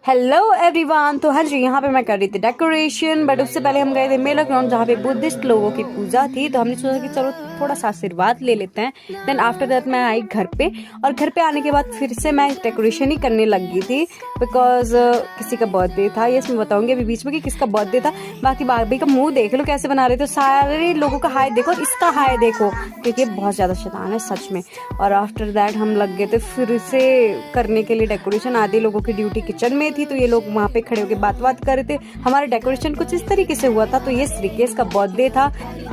Hello everyone. तो हाँ जी, यहाँ पे मैं कर रही थी डेकोरेशन, बट उससे पहले हम गए थे मेला ग्राउंड जहाँ पे बुद्धिस्ट लोगों की पूजा थी। तो हमने सोचा कि चलो थोड़ा सा आशीर्वाद ले लेते हैं। देन आफ्टर दैट मैं आई घर पे, और घर पे आने के बाद फिर से मैं डेकोरेशन ही करने लग गई थी, बिकॉज किसी का बर्थडे था। ये मैं बताऊंगी अभी बीच में कि किसका बर्थडे था। बाकी भाभी का मुंह देख लो कैसे बना रहे थे, सारे लोगों का हाय देखो, इसका हाय देखो, क्योंकि बहुत ज्यादा शैतान है सच में। और आफ्टर दैट हम लग गए थे फिर से करने के लिए डेकोरेशन। आधे लोगों की ड्यूटी किचन में थी, तो ये लोग वहाँ पे खड़े होकर बात कर रहे थे। हमारा डेकोरेशन कुछ इस तरीके से हुआ था। तो ये श्रीकेश का बर्थडे था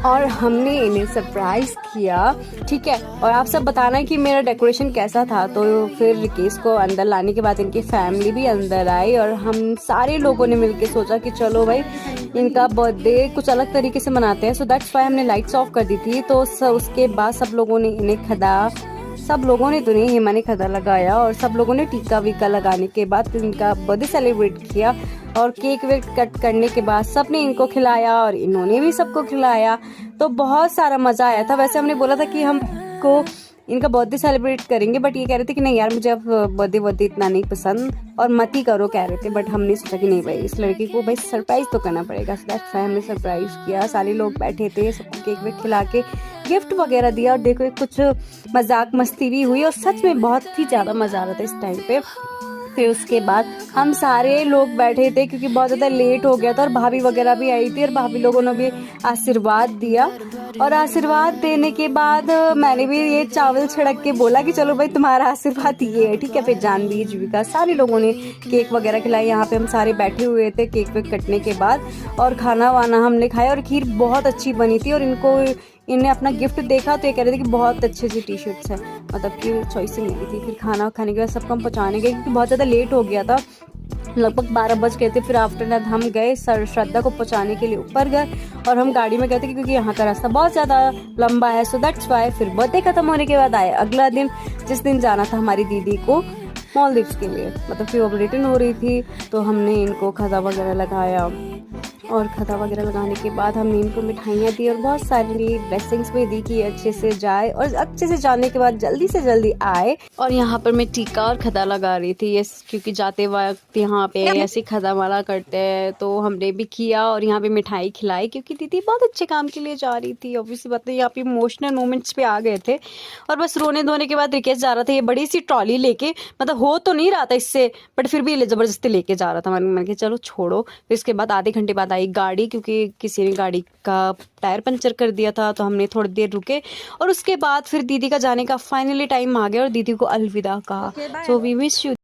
और हमने इन्हें सरप्राइज किया, ठीक है। और आप सब बताना कि मेरा डेकोरेशन कैसा था। तो फिर रिकेश को अंदर लाने के बाद इनकी फैमिली भी अंदर आई, और हम सारे लोगों ने मिलकर सोचा कि चलो भाई इनका बर्थडे कुछ अलग तरीके से मनाते हैं। सो दैट्स वाई हमने लाइट्स ऑफ कर दी थी। तो उसके बाद सब लोगों ने इन्हें खदा, सब लोगों ने तो नहीं, हेमा ने खदा लगाया, और सब लोगों ने टीका वीका लगाने के बाद इनका बर्थडे सेलिब्रेट किया। और केक वेक कट करने के बाद सबने इनको खिलाया और इन्होंने भी सबको खिलाया। तो बहुत सारा मजा आया था। वैसे हमने बोला था कि हमको इनका बर्थडे सेलिब्रेट करेंगे, बट ये कह रहे थे कि नहीं यार मुझे अब बर्थडे इतना नहीं पसंद और मत ही करो, कह रहे थे। बट हमने सोचा कि नहीं भाई इस लड़की को भाई सरप्राइज तो करना पड़ेगा। सो दैट्स व्हाई हमने सरप्राइज किया। सारे लोग बैठे थे, सबको केक वेक खिला के गिफ्ट वगैरह दिया, और देखो कुछ मजाक मस्ती भी हुई, और सच में बहुत ही ज्यादा मजा आ रहा था इस टाइम पे। फिर उसके बाद हम सारे लोग बैठे थे क्योंकि बहुत ज़्यादा लेट हो गया था, और भाभी वगैरह भी आई थी, और भाभी लोगों ने भी आशीर्वाद दिया। और आशीर्वाद देने के बाद मैंने भी ये चावल छिड़क के बोला कि चलो भाई तुम्हारा आशीर्वाद ये है, ठीक है। फिर जानवी जीविका सारे लोगों ने केक वगैरह खिलाई। यहाँ पे हम सारे बैठे हुए थे केक वेक कटने के बाद, और खाना वाना हमने खाया, और खीर बहुत अच्छी बनी थी। और इन्हें अपना गिफ्ट देखा तो ये कह रहे थे कि बहुत अच्छी अच्छी टी शर्ट्स है, मतलब कि चॉइस से मिली थी। फिर खाना खाने के बाद सबको हम पहुँचाने गए क्योंकि बहुत ज़्यादा लेट हो गया था, लगभग 12 बज गए थे। फिर आफ्टर दैट हम गए श्रद्धा को पहुंचाने के लिए ऊपर गए, और हम गाड़ी में गए थे क्योंकि यहाँ का रास्ता बहुत ज़्यादा लंबा है। सो दैट्स वाई फिर बर्थडे खत्म होने के बाद आए अगला दिन, जिस दिन जाना था हमारी दीदी को मालदीव्स के लिए, मतलब कि वो रिटर्न हो रही थी। तो हमने इनको खदा वगैरह लगाया, और खदा वगैरह लगाने के बाद हमने इनको मिठाइयाँ दी और बहुत सारी ब्लेसिंग्स भी दी कि अच्छे से जाए, और अच्छे से जाने के बाद जल्दी से जल्दी आए। और यहाँ पर मैं टीका और खदा लगा रही थी, ये क्योंकि जाते वक्त यहाँ पे ऐसे खदा वाला करते हैं, तो हमने भी किया। और यहाँ पे मिठाई खिलाई क्योंकि दीदी बहुत अच्छे काम के लिए जा रही थी। ऑब्वियसली बात है, यहाँ पे इमोशनल मोमेंट्स पे आ गए थे। और बस रोने धोने के बाद रिकेश जा रहा था ये बड़ी सी ट्रॉली लेके, मतलब हो तो नहीं रहा था इससे, बट फिर भी जबरदस्ती लेके जा रहा था। मैंने कहा चलो छोड़ो। फिर इसके बाद आधे घंटे बाद आई गाड़ी, क्योंकि किसी ने गाड़ी का टायर पंचर कर दिया था, तो हमने थोड़ी देर रुके। और उसके बाद फिर दीदी का जाने का फाइनली टाइम आ गया, और दीदी को अलविदा कहा। So we wish you